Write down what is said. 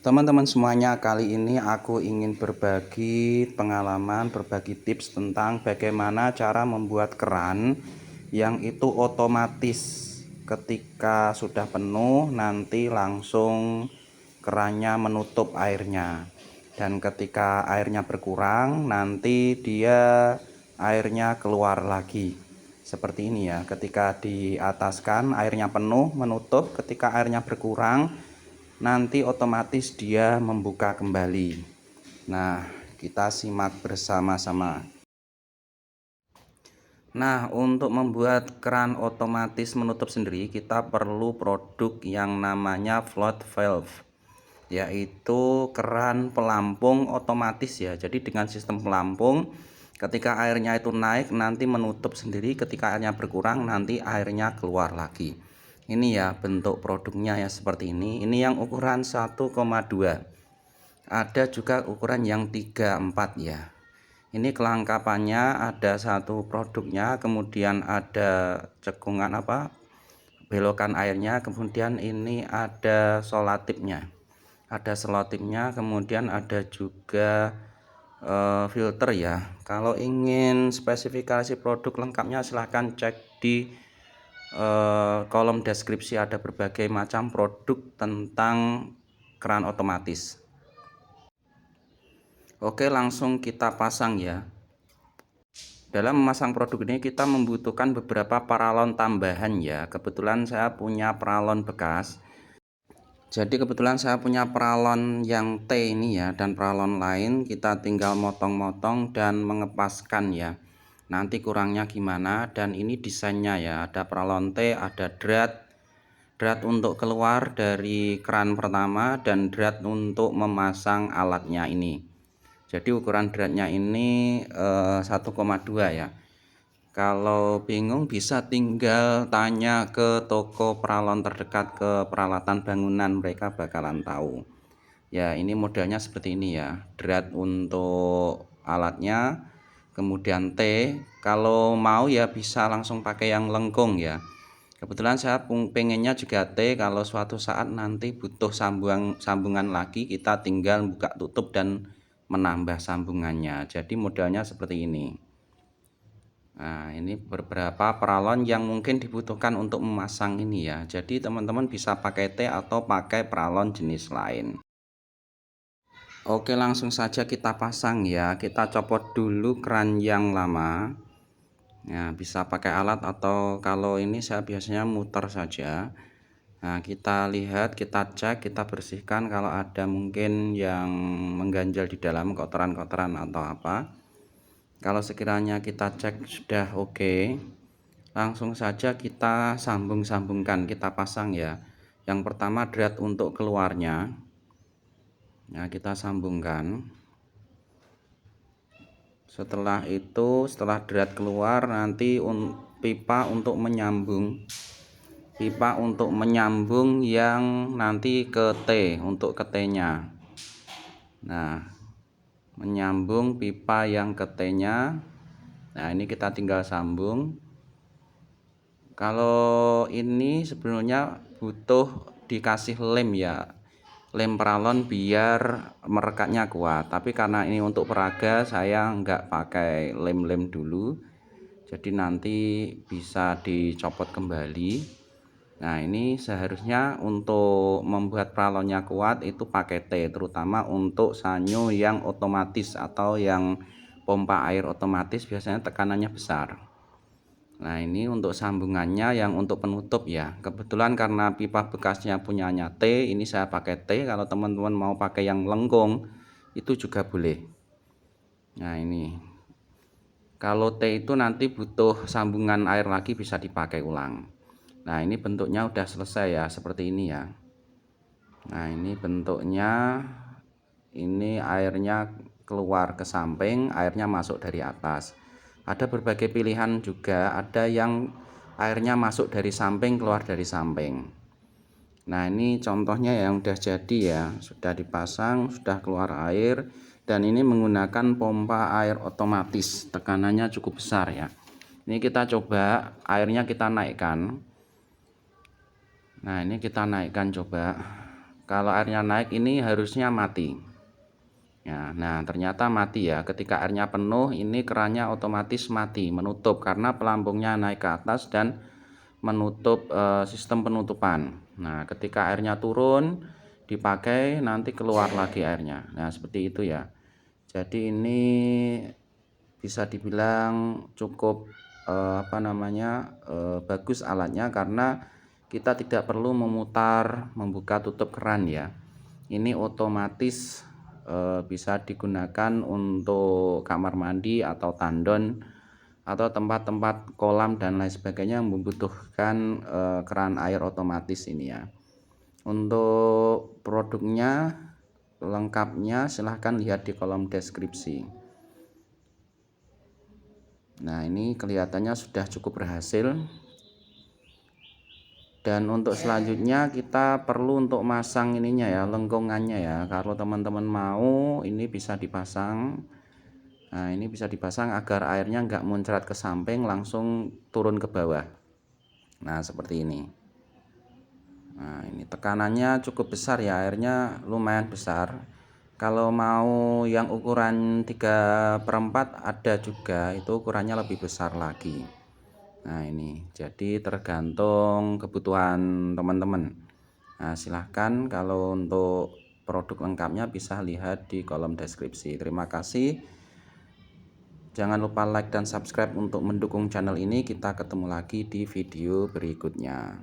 Teman-teman semuanya, kali ini aku ingin berbagi pengalaman, berbagi tips tentang bagaimana cara membuat keran yang itu otomatis. Ketika sudah penuh, nanti langsung kerannya menutup airnya. Dan ketika airnya berkurang, nanti dia airnya keluar lagi. Seperti ini ya, ketika diataskan airnya penuh menutup, ketika airnya berkurang nanti otomatis dia membuka kembali. Nah, kita simak bersama-sama. Nah, untuk membuat keran otomatis menutup sendiri, kita perlu produk yang namanya float valve, yaitu keran pelampung otomatis ya. Jadi dengan sistem pelampung, ketika airnya itu naik nanti menutup sendiri, ketika airnya berkurang nanti airnya keluar lagi. Ini ya bentuk produknya ya seperti ini. Ini yang ukuran 1,2. Ada juga ukuran yang 34 ya. Ini kelengkapannya, ada satu produknya, kemudian ada cekungan belokan airnya, kemudian ini ada selotipnya. Ada selotipnya, kemudian ada juga filter ya. Kalau ingin spesifikasi produk lengkapnya silahkan cek di kolom deskripsi, ada berbagai macam produk tentang keran otomatis. Oke, langsung kita pasang ya. Dalam memasang produk ini kita membutuhkan beberapa paralon tambahan ya. Kebetulan saya punya paralon bekas. Jadi kebetulan saya punya paralon yang T ini ya, dan paralon lain kita tinggal motong-motong dan mengepaskan ya. Nanti kurangnya gimana, dan ini desainnya ya. Ada paralon T, ada drat untuk keluar dari keran pertama dan drat untuk memasang alatnya ini. Jadi ukuran dratnya ini 1,2 ya. Kalau bingung bisa tinggal tanya ke toko paralon terdekat, ke peralatan bangunan, mereka bakalan tahu. Ya, ini modelnya seperti ini ya. Drat untuk alatnya, kemudian T. Kalau mau ya bisa langsung pakai yang lengkung ya. Kebetulan saya pengennya juga T, kalau suatu saat nanti butuh sambungan lagi, kita tinggal buka tutup dan menambah sambungannya. Jadi modelnya seperti ini. Nah, ini beberapa paralon yang mungkin dibutuhkan untuk memasang ini ya. Jadi teman-teman bisa pakai T atau pakai paralon jenis lain. Oke, langsung saja kita pasang ya. Kita copot dulu keran yang lama. Nah, bisa pakai alat atau kalau ini saya biasanya muter saja. Nah, kita lihat, kita cek, kita bersihkan kalau ada mungkin yang mengganjal di dalam, kotoran-kotoran atau apa. Kalau sekiranya kita cek sudah oke, langsung saja kita sambung-sambungkan, kita pasang ya. Yang pertama drat untuk keluarnya. Nah, kita sambungkan. Setelah itu, setelah drat keluar, nanti pipa untuk menyambung. Pipa untuk menyambung yang nanti ke T, untuk ke T-nya. Nah, menyambung pipa yang ke T-nya. Nah, ini kita tinggal sambung. Kalau ini sebenarnya butuh dikasih lem ya, lem paralon biar merekatnya kuat. Tapi karena ini untuk peraga, saya nggak pakai lem-lem dulu. Jadi nanti bisa dicopot kembali. Nah, ini seharusnya untuk membuat paralonnya kuat itu pakai T, terutama untuk sanyo yang otomatis atau yang pompa air otomatis biasanya tekanannya besar. Nah, ini untuk sambungannya yang untuk penutup ya. Kebetulan karena pipa bekasnya punyanya T, ini saya pakai T. Kalau teman-teman mau pakai yang lengkung itu juga boleh. Nah, ini kalau T itu nanti butuh sambungan air lagi bisa dipakai ulang. Nah, ini bentuknya udah selesai ya, seperti ini ya. Nah, ini bentuknya, ini airnya keluar ke samping, airnya masuk dari atas. Ada berbagai pilihan juga, ada yang airnya masuk dari samping, keluar dari samping. Nah, ini contohnya yang udah jadi ya, sudah dipasang, sudah keluar air, dan ini menggunakan pompa air otomatis, tekanannya cukup besar ya. Ini kita coba, airnya kita naikkan. Nah, ini kita naikkan coba. Kalau airnya naik ini harusnya mati ya. Nah ternyata mati ya, ketika airnya penuh ini kerannya otomatis mati, menutup karena pelampungnya naik ke atas dan menutup sistem penutupan. Nah ketika airnya turun dipakai nanti keluar lagi airnya. Nah seperti itu ya. Jadi ini bisa dibilang cukup bagus alatnya, karena kita tidak perlu memutar membuka tutup keran ya. Ini otomatis bisa digunakan untuk kamar mandi atau tandon atau tempat-tempat kolam dan lain sebagainya yang membutuhkan keran air otomatis ini ya. Untuk produknya lengkapnya silahkan lihat di kolom deskripsi. Nah ini kelihatannya sudah cukup berhasil. Dan untuk selanjutnya kita perlu untuk masang ininya ya, lengkungannya ya. Kalau teman-teman mau ini bisa dipasang. Nah ini bisa dipasang agar airnya nggak muncrat ke samping langsung turun ke bawah. Nah seperti ini. Nah ini tekanannya cukup besar ya, airnya lumayan besar. Kalau mau yang ukuran 3/4 ada juga, itu ukurannya lebih besar lagi. Nah ini jadi tergantung kebutuhan teman-teman. Nah silahkan kalau untuk produk lengkapnya bisa lihat di kolom deskripsi. Terima kasih, jangan lupa like dan subscribe untuk mendukung channel ini. Kita ketemu lagi di video berikutnya.